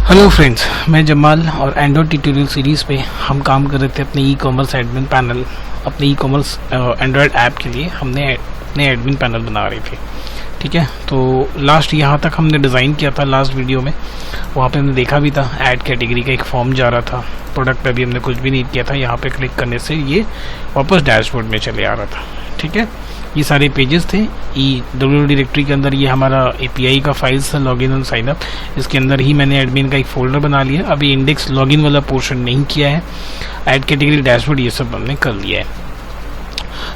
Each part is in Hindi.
हेलो फ्रेंड्स, मैं जमाल और एंड्रॉयड ट्यूटोरियल सीरीज़ पे हम काम कर रहे थे अपने ई कॉमर्स एडमिन पैनल। अपने ई कॉमर्स एंड्रॉयड ऐप के लिए हमने अपने एडमिन पैनल बना रहे थे। ठीक है, तो लास्ट यहाँ तक हमने डिज़ाइन किया था। लास्ट वीडियो में वहाँ पे हमने देखा भी था, ऐड कैटेगरी का एक फॉर्म जा रहा था। प्रोडक्ट पे भी हमने कुछ भी नहीं किया था। यहाँ पे क्लिक करने से ये वापस डैशबोर्ड में चले आ रहा था। ठीक है, ये सारे पेजेस थे ई डब्ल्यू डायरेक्टरी के अंदर। ये हमारा एपीआई का फाइल्स है, लॉगिन और साइन अप। इसके अंदर ही मैंने एडमिन का एक फोल्डर बना लिया। अभी इंडेक्स लॉगिन वाला पोर्शन नहीं किया है। ऐड कैटेगरी, डैशबोर्ड, ये सब हमने कर लिया है।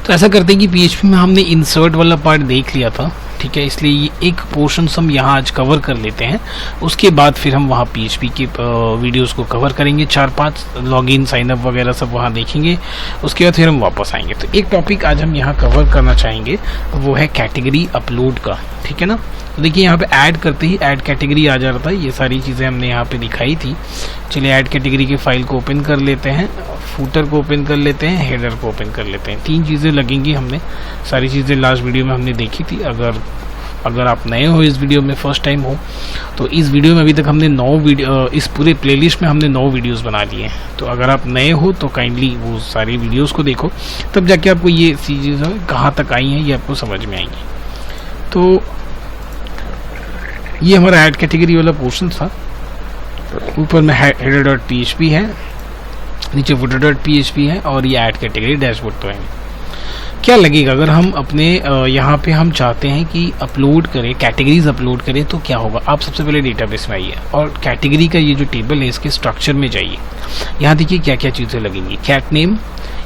तो ऐसा करते हैं कि पीएचपी में हमने इंसर्ट वाला पार्ट देख लिया था। ठीक है, इसलिए ये एक पोर्शन हम यहाँ आज कवर कर लेते हैं। उसके बाद फिर हम वहाँ पीएचपी की वीडियोस को कवर करेंगे। 4-5 लॉगिन, साइन अप वगैरह सब वहाँ देखेंगे। उसके बाद फिर हम वापस आएंगे। तो एक टॉपिक आज हम यहाँ कवर करना चाहेंगे, वो है कैटेगरी अपलोड का। ठीक है ना, देखिए यहाँ पे ऐड करते ही ऐड कैटेगरी आ जा रहा था। ये सारी चीज़ें हमने यहाँ पे दिखाई थी। चलिए ऐड कैटेगरी की फाइल को ओपन कर लेते हैं, फूटर को ओपन कर लेते हैं, हेडर को ओपन कर लेते हैं। 3 चीज़ें लगेंगी। हमने सारी चीज़ें लास्ट वीडियो में हमने देखी थी। अगर आप नए हो इस वीडियो में, फर्स्ट टाइम हो, तो इस वीडियो में अभी तक हमने 9 वीडियो, इस पूरे प्लेलिस्ट में हमने 9 वीडियोस बना लिए हैं। तो अगर आप नए हो तो काइंडली वो सारी वीडियोस को देखो, तब जाके आपको ये चीज़ें कहाँ तक आई हैं ये आपको समझ में आएंगी। तो ये हमारा ऐड कैटेगरी वाला पोर्शन था। ऊपर में header.php है, नीचे footer.php है, और ये ऐड कैटेगरी डैशबोर्ड तो है। क्या लगेगा अगर हम अपने यहाँ पे हम चाहते हैं कि अपलोड करें, कैटेगरीज अपलोड करें, तो क्या होगा? आप सबसे पहले डेटाबेस में आइए और कैटेगरी का ये जो टेबल है इसके स्ट्रक्चर में जाइए। यहाँ देखिए क्या क्या चीज़ें लगेंगी। Cat name,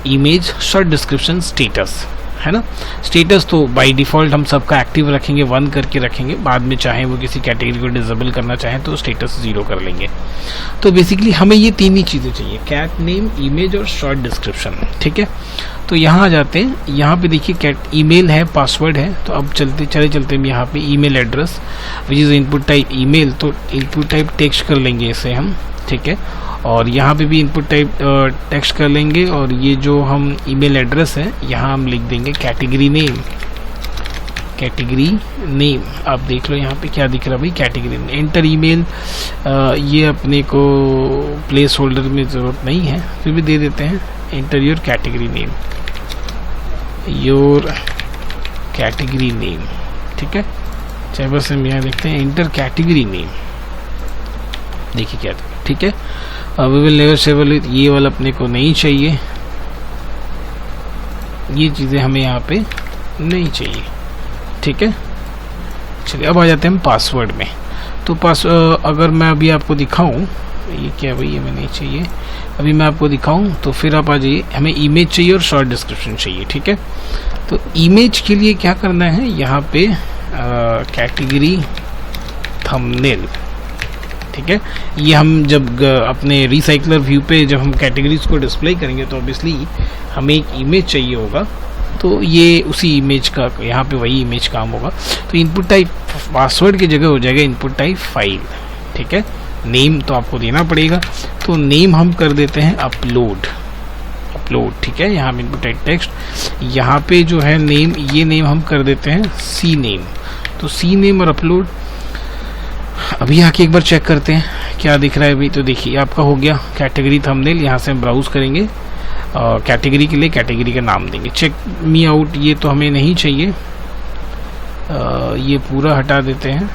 image, short description, status, है ना। स्टेटस तो बाय डिफ़ॉल्ट हम सबका एक्टिव रखेंगे, 1 करके रखेंगे। बाद में चाहे वो किसी कैटेगरी को डिसेबल करना चाहें तो स्टेटस 0 कर लेंगे। तो बेसिकली हमें ये 3 ही चीज़ें चाहिए, कैट नेम, इमेज और शॉर्ट डिस्क्रिप्शन। ठीक है, तो यहाँ आ जाते हैं। यहाँ पे देखिए कैट ईमेल है, पासवर्ड है। तो अब चलते हम यहाँ पे email address which is input type email, तो इनपुट टाइप टेक्स्ट कर लेंगे इसे हम। ठीक है, और यहाँ पे भी इनपुट टाइप टेक्स्ट कर लेंगे। और ये जो हम ईमेल एड्रेस है यहाँ हम लिख देंगे कैटेगरी नेम। कैटेगरी नेम आप देख लो यहाँ पे क्या दिख रहा है भाई, कैटेगरी नेम। एंटर ईमेल, ये अपने को प्लेस होल्डर में ज़रूरत नहीं है, फिर भी दे देते हैं। Enter your category name, your category name. ठीक है, चाहे बस हम यहाँ देखते हैं एंटर कैटेगरी नेम। देखिए क्या, ठीक है। We will never save it, ये वाला अपने को नहीं चाहिए। ये चीज़ें हमें यहाँ पे नहीं चाहिए। ठीक है, चलिए अब आ जाते हैं हम पासवर्ड में। तो अगर मैं अभी आपको दिखाऊं, ये क्या भाई, ये मैं नहीं चाहिए। अभी मैं आपको दिखाऊं तो फिर आप आ जाइए। हमें इमेज चाहिए और शॉर्ट डिस्क्रिप्शन चाहिए। ठीक है, तो इमेज के लिए क्या करना है, यहाँ पे कैटेगरी थंबनेल। ठीक है, ये हम जब अपने रिसाइकलर व्यू पे जब हम कैटेगरीज को डिस्प्ले करेंगे तो ऑब्वियसली हमें एक इमेज चाहिए होगा। तो ये उसी इमेज का यहाँ पे वही इमेज काम होगा। तो इनपुट टाइप पासवर्ड की जगह हो जाएगा इनपुट टाइप फाइल। ठीक है, नेम तो आपको देना पड़ेगा। तो नेम हम कर देते हैं अपलोड। ठीक है, यहाँ पे इनपुट टाइप टेक्स्ट, यहाँ पे जो है नेम, ये नेम हम कर देते हैं सी नेम। तो सी नेम और अपलोड। अभी आके एक बार चेक करते हैं क्या दिख रहा है अभी। तो देखिए आपका हो गया कैटेगरी थंबनेल। यहाँ से हम ब्राउज करेंगे, कैटेगरी के लिए कैटेगरी का नाम देंगे। चेक मी आउट, ये तो हमें नहीं चाहिए, ये पूरा हटा देते हैं।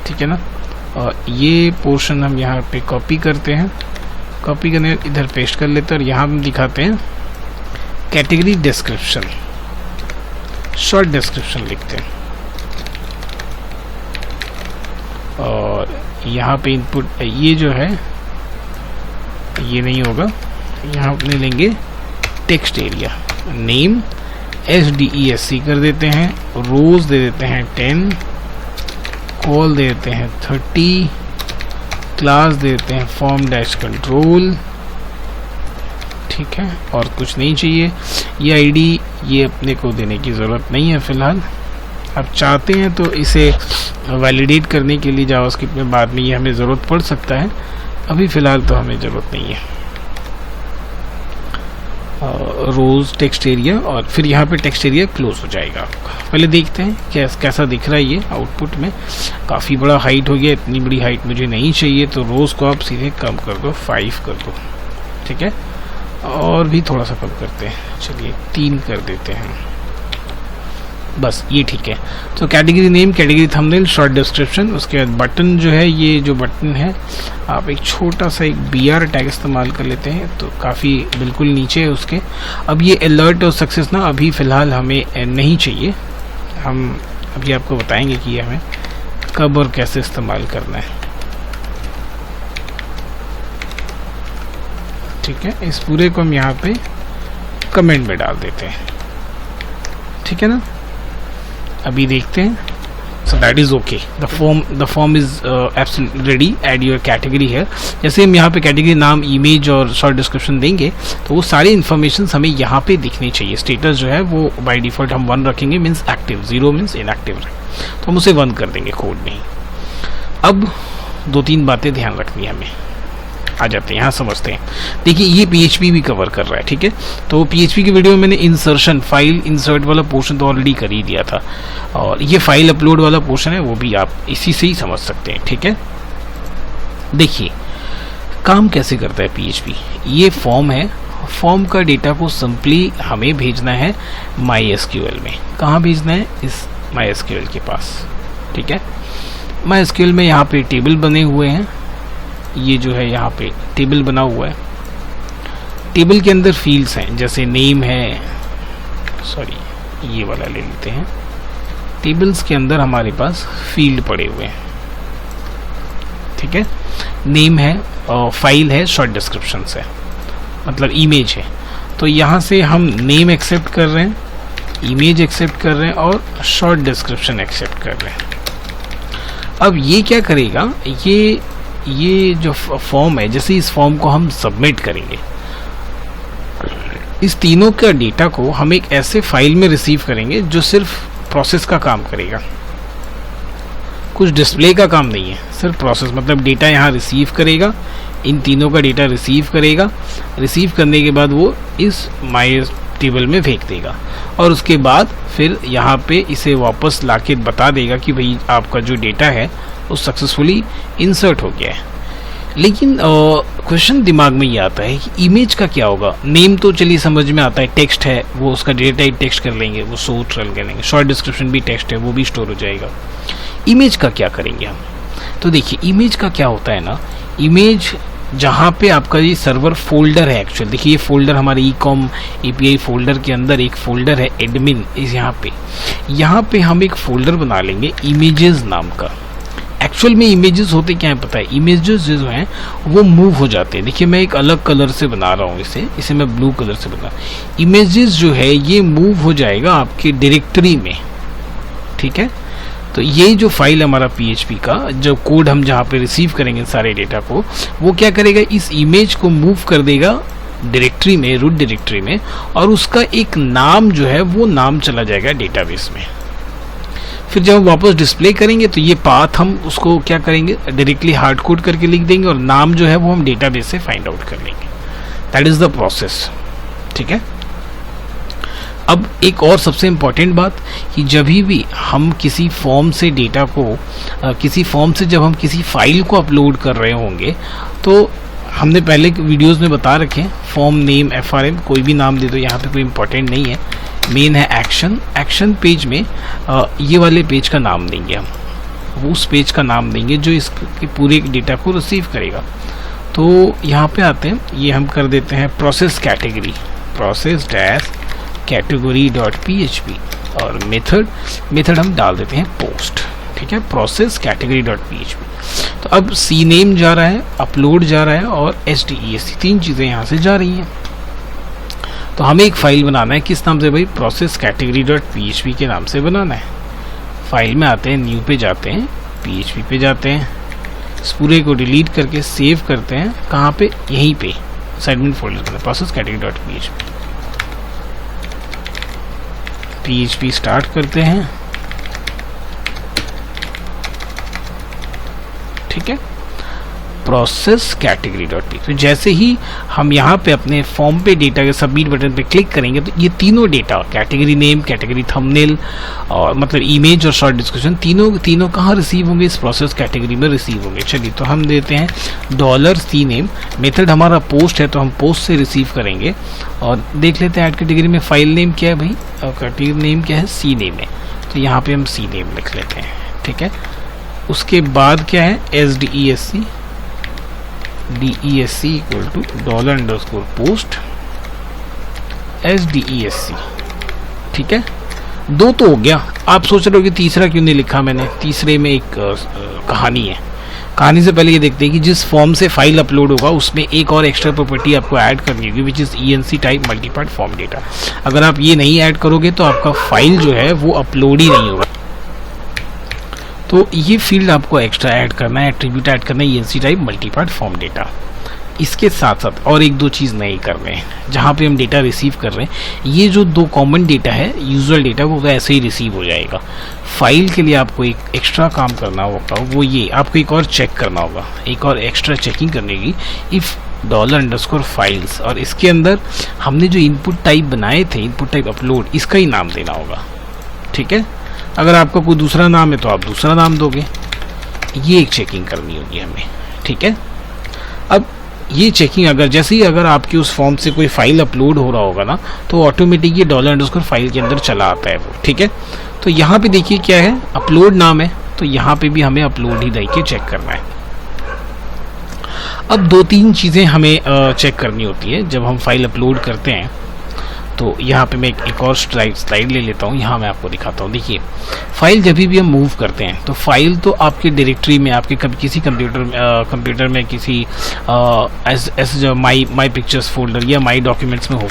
ठीक है ना, और ये पोर्शन हम यहाँ पे कॉपी करते हैं। कॉपी करने इधर पेस्ट कर लेते हैं और यहाँ हम दिखाते हैं कैटेगरी डिस्क्रिप्शन, शॉर्ट डिस्क्रिप्शन लिखते हैं। और यहाँ पे इनपुट ये जो है ये नहीं होगा, यहाँ अपने लेंगे टेक्स्ट एरिया। नेम SDESC कर देते हैं, रोज दे देते हैं 10, कॉल दे देते हैं 30, क्लास दे देते हैं फॉर्म डैश कंट्रोल। ठीक है, और कुछ नहीं चाहिए। ये आईडी ये अपने को देने की ज़रूरत नहीं है फ़िलहाल। आप चाहते हैं तो इसे वैलिडेट करने के लिए जावास्क्रिप्ट में बाद में ये हमें ज़रूरत पड़ सकता है। अभी फ़िलहाल तो हमें ज़रूरत नहीं है। रोज टेक्स्ट एरिया और फिर यहाँ पे टेक्स्ट एरिया क्लोज हो जाएगा आपका। पहले देखते हैं कैसा दिख रहा है ये आउटपुट में। काफ़ी बड़ा हाइट हो गया, इतनी बड़ी हाइट मुझे नहीं चाहिए, तो रोज़ को आप सीधे कम कर दो, 5 कर दो, ठीक है। और भी थोड़ा सा कम करते हैं, चलिए 3 कर देते हैं, बस ये ठीक है। तो category name, category thumbnail, short description, उसके बाद बटन जो है, ये जो बटन है आप एक छोटा सा एक BR टैग इस्तेमाल कर लेते हैं, तो काफ़ी बिल्कुल नीचे है उसके। अब ये अलर्ट और सक्सेस ना अभी फ़िलहाल हमें नहीं चाहिए, हम अभी आपको बताएंगे कि ये हमें कब और कैसे इस्तेमाल करना है, ठीक है। इस पूरे को हम यहाँ पे कमेंट में डाल देते हैं, ठीक है ना। अभी देखते हैं, so that is okay, the form is absolutely ready, add your category here। जैसे हम यहाँ पे कैटेगरी नाम, इमेज और शॉर्ट डिस्क्रिप्शन देंगे तो वो सारी इन्फॉर्मेशन हमें यहाँ पे दिखनी चाहिए। स्टेटस जो है वो बाय डिफ़ॉल्ट हम 1 रखेंगे, मीन्स एक्टिव, 0 मीन्स इनएक्टिव, तो हम उसे 1 कर देंगे कोड में ही। अब 2-3 बातें ध्यान रखनी है हमें, आ जाते हैं यहाँ समझते हैं। देखिए ये PHP भी कवर कर रहा है, ठीक है। तो PHP की वीडियो में मैंने इंसर्शन, फाइल इंसर्ट वाला पोर्शन तो ऑलरेडी कर ही दिया था, और ये फाइल अपलोड वाला पोर्शन है वो भी आप इसी से ही समझ सकते हैं, ठीक है। देखिए काम कैसे करता है PHP। ये फॉर्म है, फॉर्म का डेटा को सिंपली हमें भेजना है MySQL में। कहाँ भेजना है? इस MySQL के पास, ठीक है। MySQL में यहाँ पे टेबल बने हुए हैं, ये जो है यहाँ पे टेबल बना हुआ है। टेबल के अंदर फील्ड्स हैं, जैसे नेम है, सॉरी ये वाला ले लेते हैं। टेबल्स के अंदर हमारे पास फील्ड पड़े हुए हैं, ठीक है। नेम है और फाइल है, शॉर्ट डिस्क्रिप्शन है, मतलब इमेज है। तो यहाँ से हम नेम एक्सेप्ट कर रहे हैं, इमेज एक्सेप्ट कर रहे हैं और शॉर्ट डिस्क्रिप्शन एक्सेप्ट कर रहे हैं। अब ये क्या करेगा, ये जो फॉर्म है, जैसे इस फॉर्म को हम सबमिट करेंगे, इस तीनों का डेटा को हम एक ऐसे फाइल में रिसीव करेंगे जो सिर्फ प्रोसेस का काम करेगा, कुछ डिस्प्ले का काम नहीं है, सिर्फ प्रोसेस। मतलब डेटा यहाँ रिसीव करेगा, इन तीनों का डेटा रिसीव करेगा, रिसीव करने के बाद वो इस माई टेबल में फेंक देगा, और उसके बाद फिर यहाँ पे इसे वापस लाके बता देगा कि भाई आपका जो डेटा है वो सक्सेसफुली इंसर्ट हो गया है। लेकिन क्वेश्चन दिमाग में ये आता है कि इमेज का क्या होगा। नेम तो चलिए समझ में आता है, टेक्स्ट है, वो उसका डेटा टाइप टेक्स्ट कर लेंगे, वो सोर्स रन कर लेंगे। शॉर्ट डिस्क्रिप्शन भी टेक्स्ट है, वो भी स्टोर हो जाएगा। इमेज का क्या करेंगे हम? तो देखिए इमेज का क्या होता है ना, इमेज जहाँ पे आपका ये सर्वर फोल्डर है, एक्चुअल देखिए ये फोल्डर हमारे ecom API फोल्डर के अंदर एक फोल्डर है एडमिन, इस यहाँ पे हम एक फोल्डर बना लेंगे इमेजेस नाम का। एक्चुअल में इमेजेस होते क्या है पता है, इमेजेस जो हैं वो मूव हो जाते हैं। देखिए मैं एक अलग कलर से बना रहा हूँ, इसे मैं ब्लू कलर से बना। इमेजेस जो है ये मूव हो जाएगा आपके डायरेक्टरी में, ठीक है। तो ये जो फाइल हमारा PHP का जो कोड हम जहाँ पे रिसीव करेंगे सारे डेटा को, वो क्या करेगा, इस इमेज को मूव कर देगा डायरेक्टरी में, रूट डायरेक्टरी में, और उसका एक नाम जो है वो नाम चला जाएगा डेटाबेस में। फिर जब हम वापस डिस्प्ले करेंगे तो ये पाथ हम उसको क्या करेंगे, डायरेक्टली हार्ड कोड करके लिख देंगे, और नाम जो है वो हम डेटाबेस से फाइंड आउट कर लेंगे। दैट इज द प्रोसेस, ठीक है। अब एक और सबसे इम्पॉर्टेंट बात कि जब भी हम किसी फॉर्म से डेटा को किसी फॉर्म से जब हम किसी फाइल को अपलोड कर रहे होंगे, तो हमने पहले वीडियोस में बता रखे, फॉर्म नेम FRM कोई भी नाम दे दो, यहाँ पे कोई इम्पोर्टेंट नहीं है। मेन है एक्शन पेज में ये वाले पेज का नाम देंगे हम, वो उस पेज का नाम देंगे जो इसके पूरे डेटा को रिसीव करेगा। तो यहाँ पे आते हैं, ये हम कर देते हैं process category, process dash category dot PHP, और मेथड हम डाल देते हैं पोस्ट, ठीक है, प्रोसेस कैटेगरी डॉट PHP। तो अब CNAME जा रहा है, अपलोड जा रहा है, और HDES, 3 चीज़ें यहाँ से जा रही हैं। तो हमें एक फाइल बनाना है, किस नाम से भाई, प्रोसेस कैटेगरी डॉट PHP के नाम से बनाना है। फाइल में आते हैं, न्यू पे जाते हैं, PHP पे जाते हैं, इस पूरे को डिलीट करके सेव करते हैं, कहाँ पे, यहीं पे एडमिन फोल्डर में, process category dot PHP start करते हैं, ठीक है। Process category dot P. तो जैसे ही हम यहाँ पे अपने फॉर्म पे डेटा के सबमिट बटन पे क्लिक करेंगे तो ये तीनों data, category name, category thumbnail और मतलब इमेज और शॉर्ट डिस्क्रिप्शन, तीनों कहाँ रिसीव होंगे? इस प्रोसेस कैटेगरी में रिसीव होंगे। चलिए तो हम देते हैं $CNAME, मेथड हमारा पोस्ट है तो हम पोस्ट से रिसीव करेंगे और देख लेते हैं ऐड कैटेगरी में फाइल नेम क्या है भाई, और कैटेगरी नेम क्या है? CNAME है, तो यहाँ पे हम CNAME लिख लेते हैं। ठीक है, उसके बाद क्या है? DESC equal to $_post SDESC। ठीक है, 2 तो हो गया। आप सोच रहे हो कि तीसरा क्यों नहीं लिखा मैंने? तीसरे में एक कहानी है। कहानी से पहले ये देखते हैं कि जिस फॉर्म से फाइल अपलोड होगा उसमें एक और एक्स्ट्रा प्रॉपर्टी आपको ऐड करनी होगी, which is ENC type multipart form data. अगर आप ये नहीं ऐड करोगे तो आपका फाइल जो है वो अपलोड ही नहीं होगा। तो ये फील्ड आपको एक्स्ट्रा ऐड करना है, एट्रीब्यूट ऐड करना है, ENC type multipart form data. इसके साथ साथ और 1-2 चीज़ नई कर रहे हैं जहाँ पे हम डेटा रिसीव कर रहे हैं। ये जो 2 कॉमन डेटा है, यूजुअल डेटा, वो ऐसे ही रिसीव हो जाएगा। फाइल के लिए आपको एक एक्स्ट्रा काम करना होगा, वो ये आपको एक और चेक करना होगा, एक और एक्स्ट्रा चेकिंग करने की, इफ़ $_files, और इसके अंदर हमने जो इनपुट टाइप बनाए थे, इनपुट टाइप अपलोड, इसका ही नाम देना होगा। ठीक है, अगर आपका कोई दूसरा नाम है तो आप दूसरा नाम दोगे। ये एक चेकिंग करनी होगी हमें। ठीक है, अब ये चेकिंग अगर आपकी उस फॉर्म से कोई फाइल अपलोड हो रहा होगा ना, तो ऑटोमेटिक ये $_फाइल के अंदर चला आता है वो। ठीक है, तो यहाँ पे देखिए क्या है, अपलोड नाम है, तो यहाँ पे भी हमें अपलोड ही दे के चेक करना है। अब 2-3 चीज़ें हमें चेक करनी होती है जब हम फाइल अपलोड करते हैं। तो यहाँ पे मैं एक और स्लाइड ले लेता हूँ, यहाँ मैं आपको दिखाता हूँ। देखिए, फाइल जब भी हम मूव करते हैं तो फाइल तो आपके डायरेक्टरी में, आपके किसी कंप्यूटर में किसी ऐसे माई पिक्चर्स फोल्डर या माई डॉक्यूमेंट्स में हो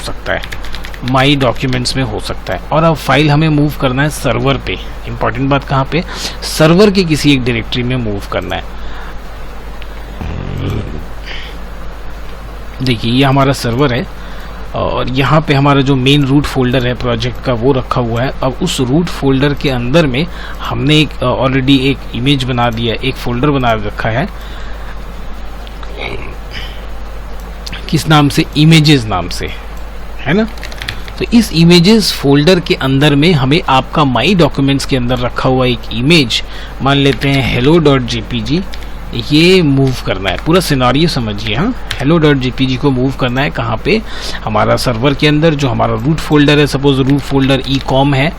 सकता है, और अब फाइल हमें मूव करना है सर्वर पे। इंपॉर्टेंट बात कहाँ पे? सर्वर के किसी एक डायरेक्टरी में मूव करना है। देखिए, ये हमारा सर्वर है और यहाँ पे हमारा जो मेन रूट फोल्डर है प्रोजेक्ट का वो रखा हुआ है। अब उस रूट फोल्डर के अंदर में हमने एक ऑलरेडी एक इमेज बना दिया, एक फोल्डर बना रखा है, किस नाम से? इमेजेस नाम से, है ना। तो इस इमेजेस फोल्डर के अंदर में हमें आपका माई डॉक्यूमेंट्स के अंदर रखा हुआ एक इमेज, मान लेते हैं hello.jpg, ये मूव करना है। पूरा सिनारियो समझिए। हाँ, hello.jpg को मूव करना है कहाँ पे? हमारा सर्वर के अंदर जो हमारा रूट फोल्डर है, सपोज रूट फोल्डर ecom है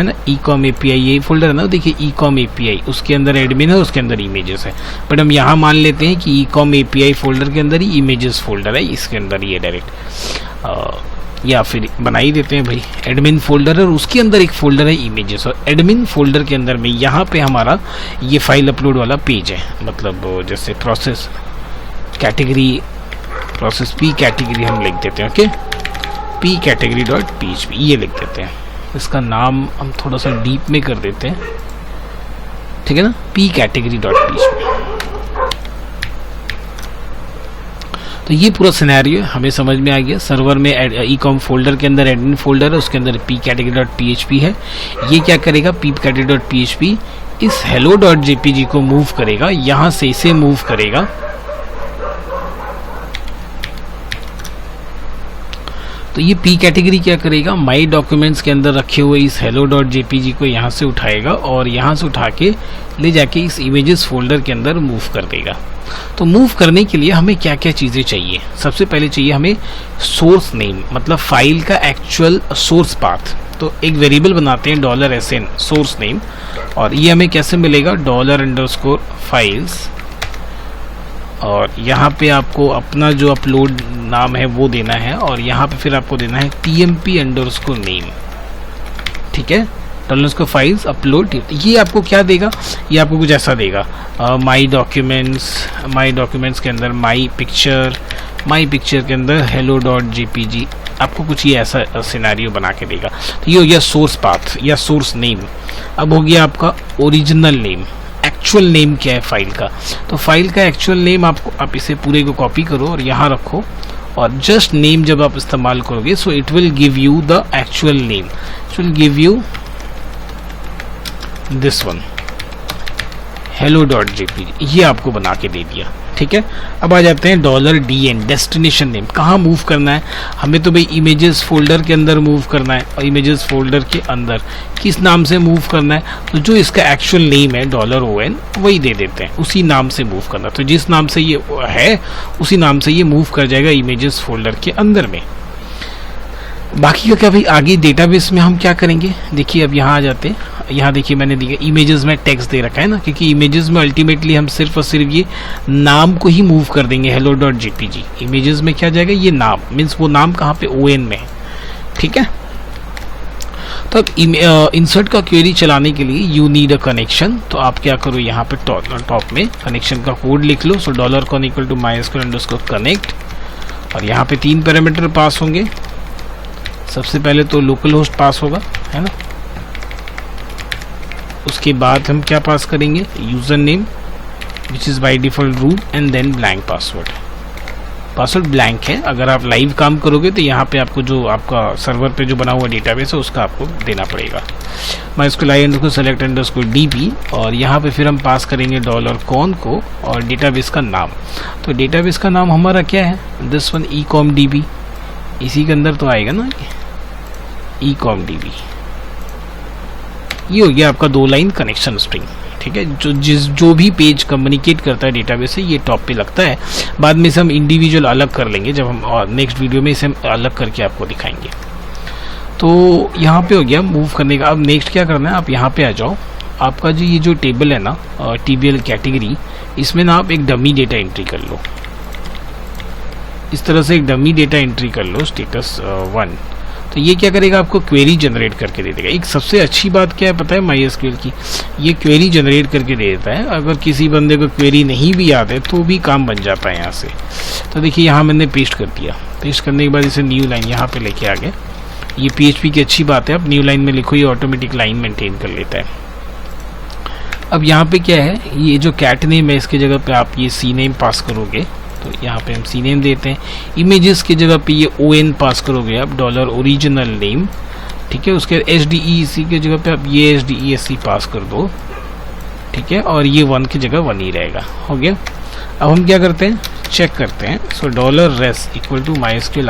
ना, ecom API ये फोल्डर है ना। देखिए ecom API, उसके अंदर एडमिन है, उसके अंदर इमेजेस है, बट हम यहाँ मान लेते हैं कि ecom API फोल्डर के अंदर ही इमेजेस फोल्डर है, इसके अंदर ये डायरेक्ट, या फिर बना ही देते हैं भाई एडमिन फोल्डर है और उसके अंदर एक फोल्डर है इमेजेस, और एडमिन फोल्डर के अंदर में यहाँ पे हमारा ये फाइल अपलोड वाला पेज है। मतलब जैसे प्रोसेस P कैटेगरी हम लिख देते हैं। ओके, P category.php ये लिख देते हैं। इसका नाम हम थोड़ा सा डीप में कर देते हैं, ठीक है ना, P category.php। तो ये पूरा सिनेरियो हमें समझ में आ गया। सर्वर में ecom फोल्डर के अंदर एडमिन फोल्डर है, उसके अंदर P category.php है। ये क्या करेगा? P category.php इस hello.jpg को मूव करेगा, यहाँ से इसे मूव करेगा, तो ये P कैटेगरी क्या करेगा? माई डॉक्यूमेंट्स के अंदर रखे हुए इस hello.jpg को यहाँ से उठाएगा और यहाँ से उठा के ले जाके इस इमेजेस फोल्डर के अंदर मूव कर देगा। तो मूव करने के लिए हमें क्या क्या चीज़ें चाहिए? सबसे पहले चाहिए हमें सोर्स नेम, मतलब फाइल का एक्चुअल सोर्स पाथ। तो एक वेरिएबल बनाते हैं $SN सोर्स नेम, और ये हमें कैसे मिलेगा? $_files, और यहाँ पे आपको अपना जो अपलोड नाम है वो देना है, और यहाँ पे फिर आपको देना है tmp_name, ठीक है, $_files अपलोड। ये आपको क्या देगा? ये आपको कुछ ऐसा देगा, माई डॉक्यूमेंट्स के अंदर माई पिक्चर के अंदर hello.jpg, आपको कुछ ये ऐसा सिनेरियो बना के देगा। तो ये हो गया सोर्स पाथ या सोर्स नेम। अब हो गया आपका ओरिजिनल नेम, एक्चुअल नेम क्या है फाइल का? तो फाइल का एक्चुअल नेम आप इसे पूरे को कॉपी करो और यहाँ रखो, और जस्ट नेम जब आप इस्तेमाल करोगे so it will give you the actual name, it will give you this one hello.jpg, ये आपको बना के दे दिया, ठीक है। अब आ जाते हैं $DN, डेस्टिनेशन नेम, कहाँ मूव करना है हमें, तो भाई इमेजेस फोल्डर के अंदर मूव करना है, और इमेजेस फोल्डर के अंदर किस नाम से मूव करना है, तो जो इसका एक्चुअल नेम है $ON वही दे देते हैं, उसी नाम से मूव करना। तो जिस नाम से ये है उसी नाम से ये मूव कर जाएगा इमेजेस फोल्डर के अंदर में। बाकी का क्या भाई, आगे डेटाबेस में हम क्या करेंगे, देखिए अब यहाँ आ जाते हैं। यहाँ देखिए मैंने दिया इमेजेस में टेक्स्ट दे रखा है ना, क्योंकि इमेजेस में अल्टीमेटली हम सिर्फ और सिर्फ ये नाम को ही मूव कर देंगे, hello.jpg। इमेजेस में क्या जाएगा, ये नाम, मीन्स वो नाम कहाँ पे, ON में है, ठीक है। तो अब इंसर्ट का क्वेरी चलाने के लिए यू नीड अ कनेक्शन, तो आप क्या करो, यहाँ पे टॉप में कनेक्शन का कोड लिख लो। सो $con इक्वल टू mysql_connect, और यहाँ पे 3 पैरामीटर पास होंगे। सबसे पहले तो लोकल होस्ट पास होगा, है ना। उसके बाद हम क्या पास करेंगे, user name which is by default root, and then blank password. Password blank है। अगर आप लाइव काम करोगे तो यहाँ पे आपको जो आपका सर्वर पे जो बना हुआ डेटाबेस है उसका आपको देना पड़ेगा। mysql_select_db, और यहाँ पे फिर हम पास करेंगे $con को और डेटाबेस का नाम। तो डेटाबेस का नाम हमारा क्या है, दिस वन ecomdb, इसी के अंदर तो आएगा ना ecomdb। ये हो गया आपका 2 लाइन कनेक्शन स्ट्रिंग, ठीक है। जो भी पेज कम्युनिकेट करता है डेटाबेस से ये टॉप पे लगता है। बाद में इसे हम इंडिविजुअल अलग कर लेंगे, जब हम नेक्स्ट वीडियो में इसे हम अलग करके आपको दिखाएंगे। तो यहाँ पे हो गया मूव करने का। अब नेक्स्ट क्या करना है, आप यहाँ पे आ जाओ। आपका जो ये जो टेबल है ना, TBL कैटेगरी, इसमें ना आप एक डमी डेटा एंट्री कर लो। इस तरह से एक डमी डेटा एंट्री कर लो, स्टेटस 1। तो ये क्या करेगा, आपको क्वेरी जनरेट करके दे देगा। एक सबसे अच्छी बात क्या है पता है MySQL की, ये क्वेरी जनरेट करके दे देता है। अगर किसी बंदे को क्वेरी नहीं भी याद है तो भी काम बन जाता है यहाँ से। तो देखिए यहाँ मैंने पेस्ट कर दिया, पेस्ट करने के बाद इसे न्यू लाइन यहाँ पे लेके आ गए। ये PHP की अच्छी बात है, आप न्यू लाइन में लिखो, ये ऑटोमेटिक लाइन मेंटेन कर लेता है। अब यहाँ पे क्या है, ये जो कैट नेम है इसकी जगह पे आप ये सी नेम पास करोगे, तो यहाँ पे हम सी नेम देते हैं। इमेजेस की जगह पे ये ON पास करोगे आप, $original name, ठीक है। उसके HDEC की जगह पे आप ये HDESC पास कर दो, ठीक है। और ये 1 की जगह 1 ही रहेगा, हो गया। अब हम क्या करते हैं, चेक करते हैं। So $res equal to mysql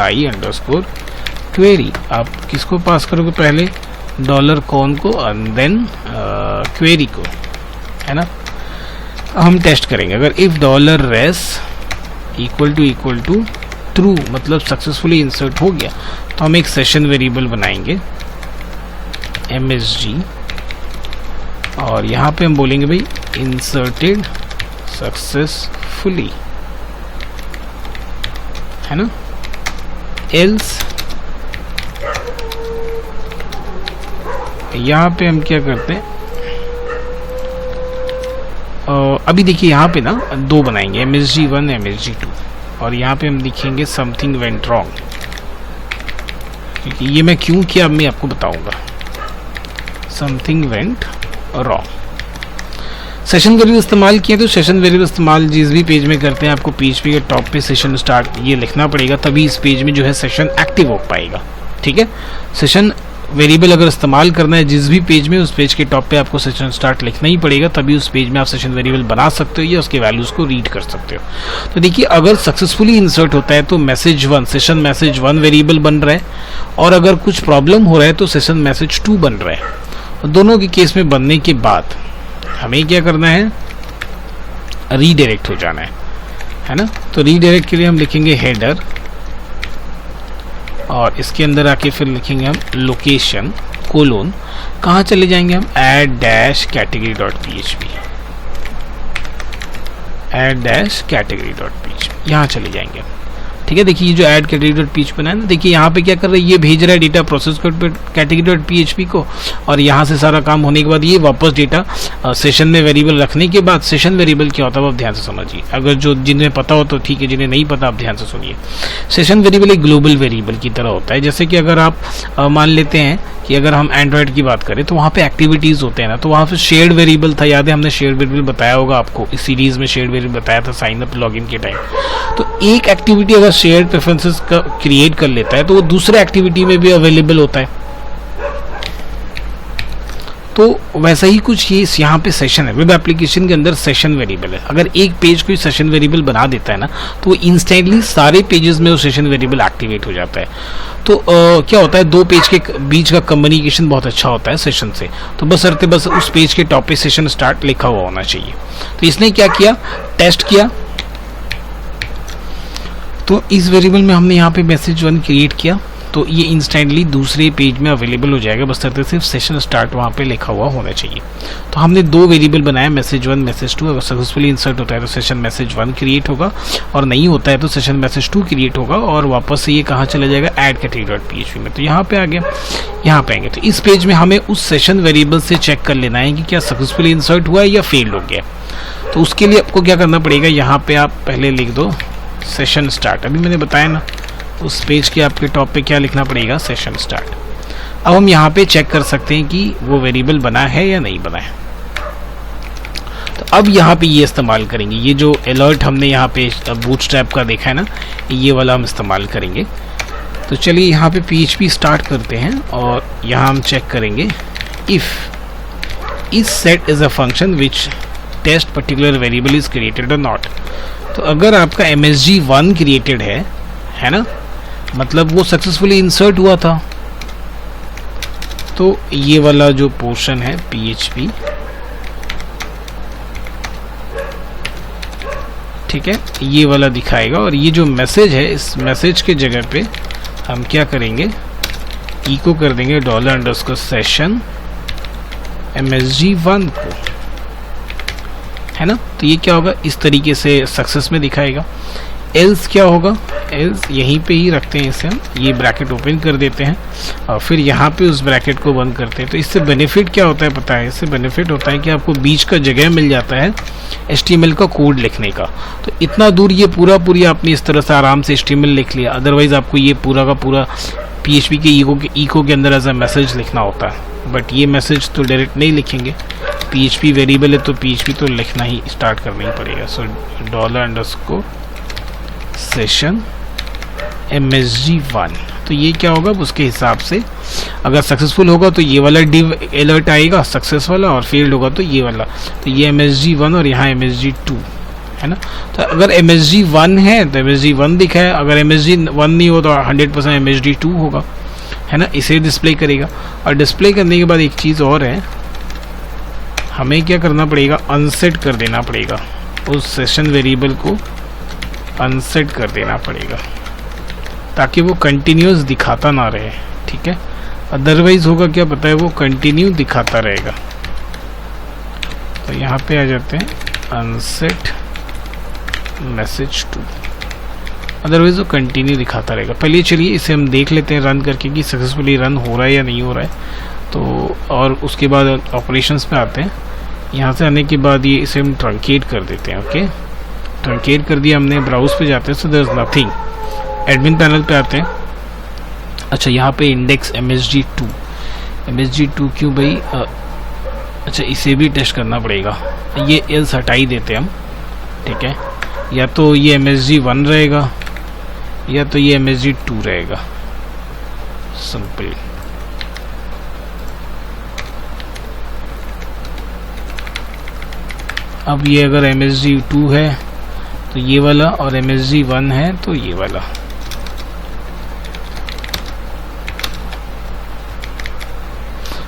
i_query, आप किसको पास करोगे, पहले $con को एंड देन क्वेरी को, है ना। हम टेस्ट करेंगे, अगर if $res equal to true मतलब सक्सेसफुली इंसर्ट हो गया, तो हम एक सेशन वेरिएबल बनाएंगे MSG, और यहाँ पे हम बोलेंगे भाई इंसर्टेड सक्सेसफुली, है ना। एल्स यहाँ पे हम क्या करते हैं, अभी देखिए यहाँ पे ना 2 बनाएंगे, MSG1 MSG2, और यहाँ पे हम लिखेंगे समथिंग वेंट रॉन्ग, क्योंकि ये मैं क्यों किया अब मैं आपको बताऊंगा। Something went wrong. Session variable इस्तेमाल किया, तो सेशन वेरिएबल इस्तेमाल जिस भी पेज में करते हैं आपको PHP के टॉप पे सेशन स्टार्ट ये लिखना पड़ेगा, तभी इस पेज में जो है सेशन एक्टिव हो पाएगा, ठीक है। सेशन वेरिएबल अगर इस्तेमाल करना है जिस भी पेज में, उस पेज के टॉप पे आपको सेशन स्टार्ट लिखना ही पड़ेगा, तभी उस पेज में आप सेशन वेरिएबल बना सकते हो या उसके वैल्यूज को रीड कर सकते हो। तो देखिए अगर सक्सेसफुली इंसर्ट होता है तो message1 सेशन message1 वेरिएबल बन रहा है, और अगर कुछ प्रॉब्लम हो रहा है तो सेशन message2 बन रहा है। दोनों के केस में बनने के बाद हमें क्या करना है, रीडायरेक्ट हो जाना है ना। तो रीडायरेक्ट के लिए हम लिखेंगे हेडर, और इसके अंदर आके फिर लिखेंगे हम लोकेशन कोलोन, कहाँ चले जाएंगे हम, add-category.php, add-category.php यहाँ चले जाएंगे, ठीक है। देखिए ये जो ऐड category.php बना है ना, देखिए यहाँ पे क्या कर रहा है, ये भेज रहा है डेटा प्रोसेस category.php को, और यहाँ से सारा काम होने के बाद ये वापस डेटा सेशन में वेरिएबल रखने के बाद, सेशन वेरिएबल क्या होता है आप ध्यान से समझिए, अगर जो जिन्हें पता हो तो ठीक है, जिन्हें नहीं पता आप ध्यान से सुनिए। सेशन वेरिएबल एक ग्लोबल वेरिएबल की तरह होता है, जैसे कि अगर आप मान लेते हैं कि अगर हम एंड्रॉयड की बात करें तो वहाँ पे एक्टिविटीज़ होते हैं ना, तो वहाँ पे शेयर्ड वेरिएबल था, याद है हमने शेयर्ड वेरिएबल बताया होगा आपको, इस सीरीज़ में शेयर्ड वेरिएबल बताया था साइन अप लॉगिन के टाइम। तो एक एक्टिविटी अगर शेयर्ड प्रेफरेंसेस का क्रिएट कर लेता है तो वो दूसरे एक्टिविटी में भी अवेलेबल होता है। तो वैसा ही कुछ ये यहाँ पे सेशन है, वेब एप्लीकेशन के अंदर सेशन वेरिएबल है। अगर एक पेज कोई सेशन वेरिएबल बना देता है ना, तो इंस्टेंटली सारे पेजेस में वो सेशन वेरिएबल एक्टिवेट हो जाता है। तो क्या होता है, दो पेज के बीच का कम्युनिकेशन बहुत अच्छा होता है सेशन से। तो बस उस पेज के टॉप पे सेशन स्टार्ट लिखा हुआ होना चाहिए। तो इसने क्या किया, टेस्ट किया। तो इस वेरिएबल में हमने यहाँ पे मैसेज 1 क्रिएट किया, तो ये इंस्टेंटली दूसरे पेज में अवेलेबल हो जाएगा, बस सिर्फ सेशन स्टार्ट वहाँ पे लिखा हुआ होना चाहिए। तो हमने दो वेरिएबल बनाया, मैसेज 1 मैसेज 2। अगर सक्सेसफुली इंसर्ट होता है तो सेशन मैसेज 1 क्रिएट होगा, और नहीं होता है तो सेशन मैसेज 2 क्रिएट होगा, और वापस से ये कहाँ चला जाएगा, ऐड कैटेगरी.php में। तो यहाँ पे आ गया, यहाँ पे आएंगे। तो इस पेज में हमें उस सेशन वेरिएबल से चेक कर लेना है कि क्या सक्सेसफुली इंसर्ट हुआ है या फेल्ड हो गया। तो उसके लिए आपको क्या करना पड़ेगा, यहाँ पे आप पहले लिख दो सेशन स्टार्ट। अभी मैंने बताया ना, उस पेज के आपके टॉप पे क्या लिखना पड़ेगा, सेशन स्टार्ट। अब हम यहाँ पे चेक कर सकते हैं कि वो वेरिएबल बना है या नहीं बना है। तो अब यहाँ पे ये इस्तेमाल करेंगे, ये जो अलर्ट हमने यहाँ पे बूटस्ट्रैप का देखा है ना, ये वाला हम इस्तेमाल करेंगे। तो चलिए यहाँ पे PHP स्टार्ट करते हैं, और यहाँ हम चेक करेंगे if is set is a function which test particular variable is created और नॉट। तो अगर आपका MSG1 क्रिएटेड है ना, मतलब वो सक्सेसफुली इंसर्ट हुआ था, तो ये वाला जो पोर्शन है PHP, ठीक है, ये वाला दिखाएगा। और ये जो मैसेज है, इस मैसेज के जगह पे हम क्या करेंगे, इको कर देंगे $_ MSG1 को, है ना। तो ये क्या होगा, इस तरीके से सक्सेस में दिखाएगा। एल्स क्या होगा, एल्स यहीं पे ही रखते हैं इसे हम, ये ब्रैकेट ओपन कर देते हैं और फिर यहाँ पे उस ब्रैकेट को बंद करते हैं। तो इससे बेनिफिट क्या होता है पता है, इससे बेनिफिट होता है कि आपको बीच का जगह मिल जाता है HTML का कोड लिखने का। तो इतना दूर ये पूरी आपने इस तरह से आराम से HTML लिख लिया, अदरवाइज आपको ये पूरा का पूरा PHP के इको के अंदर एज अ मैसेज लिखना होता है। बट ये मैसेज तो डायरेक्ट नहीं लिखेंगे, PHP वेरिएबल है तो PHP तो लिखना ही स्टार्ट करना ही पड़ेगा। सो $_ सेशन MSG1। तो ये क्या होगा, उसके हिसाब से अगर सक्सेसफुल होगा तो ये वाला डिव अलर्ट आएगा सक्सेस वाला, और फेल्ड होगा तो ये वाला। तो ये MSG1 और यहाँ MSG2 है ना। तो अगर MSG1 है तो MSG1 दिखा है, अगर MSG1 नहीं हो तो 100% MSG2 होगा, है ना। इसे डिस्प्ले करेगा। और डिस्प्ले करने के बाद एक चीज़ और है, हमें क्या करना पड़ेगा, अनसेट कर देना पड़ेगा, उस सेशन वेरिएबल को अनसेट कर देना पड़ेगा, ताकि वो कंटिन्यूस दिखाता ना रहे, ठीक है। अदरवाइज होगा क्या पता है, वो कंटिन्यू दिखाता रहेगा। तो यहाँ पे आ जाते हैं, अनसेट मैसेज 2, अदरवाइज वो कंटिन्यू दिखाता रहेगा। पहले चलिए इसे हम देख लेते हैं रन करके कि सक्सेसफुली रन हो रहा है या नहीं हो रहा है। तो और उसके बाद ऑपरेशंस पे आते हैं। यहाँ से आने के बाद ये इसे हम ट्रंकेट कर देते हैं। ओके, ट्रंकेट कर दिया हमने, ब्राउज पे जाते हैं। So there is nothing, admin panel पे आते हैं। अच्छा, यहाँ पे इंडेक्स MSG2 क्यों भाई, अच्छा इसे भी टेस्ट करना पड़ेगा। ये एल्स हटा ही देते हम, ठीक है। या तो ये MSG1 रहेगा या तो ये MSG2 रहेगा, सिंपल। अब ये अगर MSG2 है तो ये वाला, और MSG1 है तो ये वाला।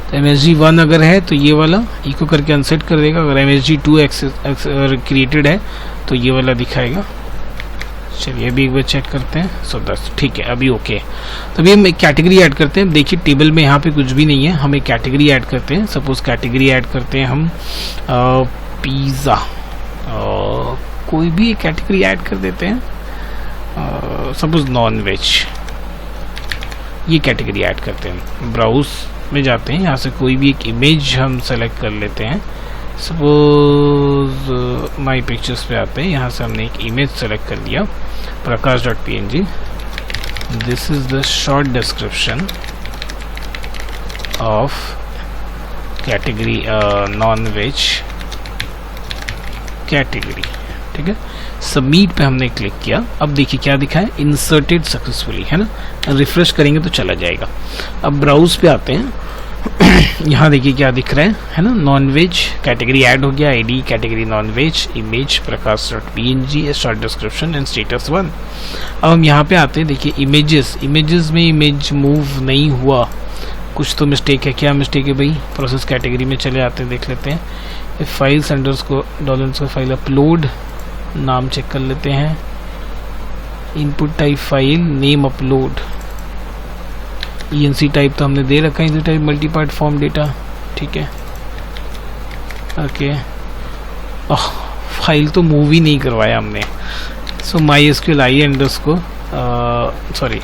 तो MSG1 अगर है तो ये वाला इको करके अनसेट कर देगा। अगर MSG2 क्रिएटेड है तो ये वाला दिखाएगा। चलिए अभी एक बार चेक करते हैं। सो 10, ठीक है, अभी ओके। तो अभी हम एक कैटेगरी ऐड करते हैं। देखिए टेबल में यहाँ पे कुछ भी नहीं है, हम एक कैटेगरी ऐड करते हैं। सपोज कैटेगरी ऐड करते हैं हम पिज़्ज़ा, कोई भी एक कैटेगरी ऐड कर देते हैं। सपोज नॉन वेज, ये कैटेगरी ऐड करते हैं। ब्राउज में जाते हैं, यहाँ से कोई भी एक इमेज हम सेलेक्ट कर लेते हैं। सपोज माई पिक्चर्स पे आते हैं, यहाँ से हमने एक इमेज सेलेक्ट कर लिया, prakash.png। This is the short description of category non veg category, ठीक है। सबमिट पे हमने क्लिक किया। अब देखिए क्या दिखा है, इंसर्टेड सक्सेसफुली, है ना। रिफ्रेश करेंगे तो चला जाएगा। अब ब्राउज पे आते हैं। यहाँ देखिए क्या दिख रहा है ना, नॉन वेज कैटेगरी ऐड हो गया, ID category non veg, image प्रकाश.png, शॉर्ट डिस्क्रिप्शन एंड स्टेटस 1। अब हम यहाँ पे आते हैं, देखिए इमेजेस में इमेज मूव नहीं हुआ, कुछ तो मिस्टेक है। क्या मिस्टेक है भाई? प्रोसेस कैटेगरी में चले आते हैं, देख लेते हैं। फाइल्स $_ फाइल अपलोड, नाम चेक कर लेते हैं, input type file, name upload, ENC type तो हमने दे रखा है, ENC type multi part form data, ठीक है ओके। फाइल तो मूव ही नहीं करवाया हमने, so MySQL i underscore sorry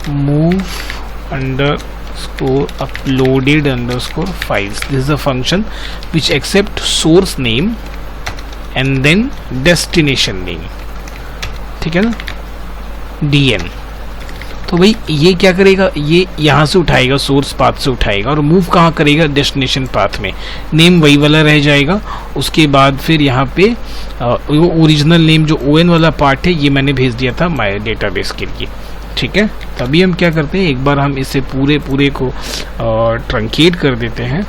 move underscore uploaded underscore files, this is a function which accept source name and then destination name, ठीक है ना, DN। तो भाई ये क्या करेगा, ये यहाँ से उठाएगा, सोर्स पाथ से उठाएगा और मूव कहाँ करेगा, डेस्टिनेशन पाथ में। नेम वही वाला रह जाएगा, उसके बाद फिर यहाँ पे वो ओरिजिनल नेम जो ON वाला पार्ट है ये मैंने भेज दिया था माय डेटाबेस के लिए, ठीक है। तभी हम क्या करते हैं, एक बार हम इसे पूरे को ट्रंकेट कर देते हैं।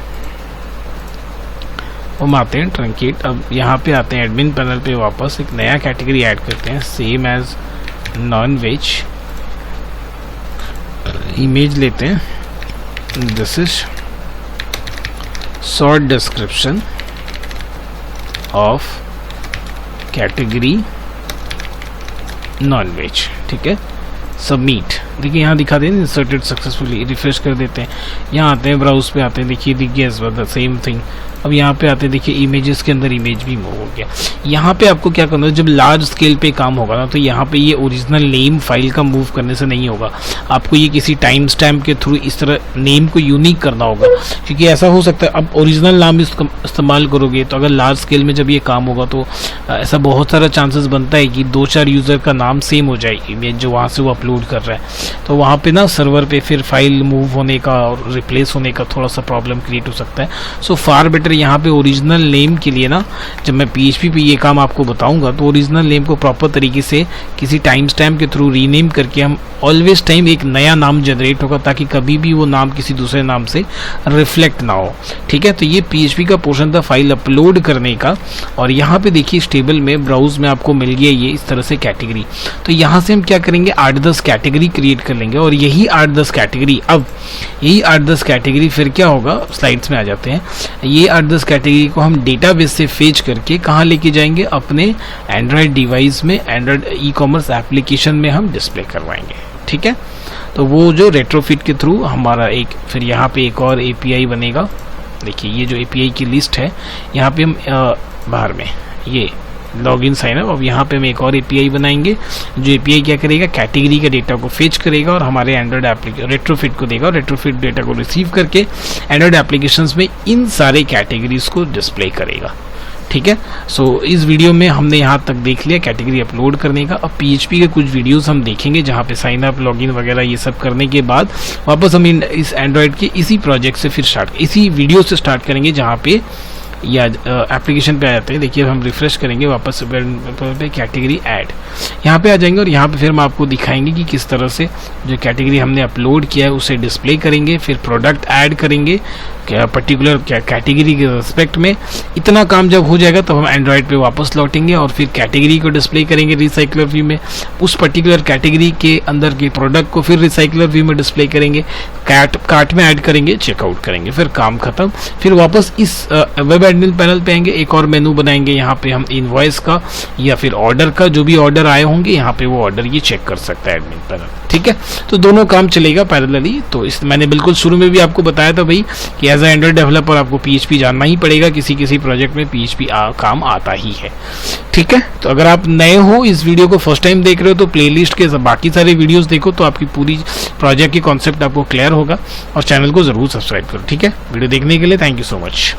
हम आते हैं ट्रंकेट, अब यहाँ पे आते हैं एडमिन पैनल पे, वापस एक नया कैटेगरी ऐड करते हैं, same as non veg, image लेते हैं, this is short description of category non veg, ठीक है। सबमिट, देखिए यहाँ दिखा दें इंसर्टेड सक्सेसफुली, रिफ्रेश कर देते हैं, यहाँ आते हैं ब्राउज पे आते हैं, देखिए दिख गया सेम थिंग। अब यहाँ पे आते हैं, देखिए इमेजेस के अंदर इमेज भी मूव हो गया। यहाँ पे आपको क्या करना है, जब लार्ज स्केल पे काम होगा ना, तो यहाँ पे ये ओरिजिनल नेम फाइल का मूव करने से नहीं होगा, आपको ये किसी टाइम स्टैम्प के थ्रू इस तरह नेम को यूनिक करना होगा, क्योंकि ऐसा हो सकता है अब ओरिजिनल नाम इस्तेमाल करोगे तो अगर लार्ज स्केल में जब ये काम होगा तो ऐसा बहुत सारा चांसेस बनता है कि 2-4 यूज़र का नाम सेम हो जाए, इमेज जो वहाँ से वो अपलोड कर रहा है, तो वहाँ पे ना सर्वर पे फिर फाइल मूव होने का और रिप्लेस होने का थोड़ा सा प्रॉब्लम क्रिएट हो सकता है। सो फार बेटर यहाँ पे ओरिजिनल नेम के लिए ना, जब मैं PHP पे ये काम आपको बताऊंगा तो ओरिजिनल नेम को प्रॉपर तरीके से किसी टाइम स्टैम्प के थ्रू रीनेम करके हम ऑलवेज टाइम एक नया नाम जनरेट होगा, ताकि कभी भी वो नाम किसी दूसरे नाम से रिफ्लेक्ट ना हो, ठीक है। तो ये PHP का पोर्शन था फाइल अपलोड करने का, और यहाँ पे देखिए इस टेबल में ब्राउज में आपको मिल गया ये इस तरह से कैटेगरी। तो यहाँ से हम क्या करेंगे, 8-10 कैटेगरी क्रिएट कर लेंगे, और यही 8-10 कैटेगरी, अब यही 8-10 कैटेगरी फिर क्या होगा, स्लाइड्स में आ जाते हैं, ये 8-10 कैटेगरी को हम डेटाबेस से फेच करके कहाँ लेके जाएंगे, अपने एंड्रॉयड डिवाइस में, एंड्रॉयड ई-कॉमर्स एप्लीकेशन में हम डिस्प्ले करवाएंगे, ठीक है। तो वो जो रेट्रोफिट के थ्रू हमारा एक फिर यहाँ पे एक और API बनेगा, देखिए ये जो API की लिस्ट है, यहाँ पे हम बाहर में ये लॉगिन साइन अप, अब यहाँ पे हम एक और API बनाएंगे, जो API क्या करेगा, कैटेगरी का डेटा को फेच करेगा और हमारे एंड्रॉयड एप्लीकेशन रेट्रोफिट को देगा, और रेट्रोफिट डेटा को रिसीव करके एंड्रॉयड एप्लीकेशंस में इन सारे कैटेगरीज को डिस्प्ले करेगा, ठीक है। सो इस वीडियो में हमने यहाँ तक देख लिया कैटेगरी अपलोड करने का। अब PHP के कुछ वीडियोस हम देखेंगे जहाँ पे साइन अप, लॉगिन वगैरह ये सब करने के बाद वापस हम इस एंड्रॉयड के इसी प्रोजेक्ट से फिर इसी वीडियो से स्टार्ट करेंगे, जहाँ पे या एप्लीकेशन पे आ जाते हैं। देखिए हम रिफ्रेश करेंगे वापस पे कैटेगरी ऐड, यहाँ पे आ जाएंगे और यहाँ पे फिर हम आपको दिखाएंगे कि किस तरह से जो कैटेगरी हमने अपलोड किया है उसे डिस्प्ले करेंगे, फिर प्रोडक्ट ऐड करेंगे क्या पर्टिकुलर कैटेगरी के रिस्पेक्ट में। इतना काम जब हो जाएगा तब हम एंड्रॉयड पे वापस लौटेंगे और फिर कैटेगरी को डिस्प्ले करेंगे रिसाइकलर व्यू में, उस पर्टिकुलर कैटेगरी के अंदर के प्रोडक्ट को फिर रिसाइकलर व्यू में डिस्प्ले करेंगे, कार्ट में ऐड करेंगे, चेकआउट करेंगे, फिर काम खत्म। फिर वापस इस वेब एडमिन पैनल पे आएंगे, एक और मेनू बनाएंगे, यहाँ पे हम इनवॉइस का या फिर ऑर्डर का, जो भी ऑर्डर आए होंगे यहाँ पे वो ऑर्डर ये चेक कर सकता है एडमिन पैनल, ठीक है। तो दोनों काम चलेगा पैरेलली। तो इस मैंने बिल्कुल शुरू में भी आपको बताया था भाई कि एज अ एंड्रॉइड डेवलपर आपको PHP जानना ही पड़ेगा, किसी प्रोजेक्ट में PHP काम आता ही है, ठीक है। तो अगर आप नए हो, इस वीडियो को फर्स्ट टाइम देख रहे हो, तो प्लेलिस्ट के बाकी सारे वीडियोस देखो, तो आपकी पूरी प्रोजेक्ट की कॉन्सेप्ट आपको क्लियर होगा, और चैनल को जरूर सब्सक्राइब करो, ठीक है। वीडियो देखने के लिए थैंक यू सो मच।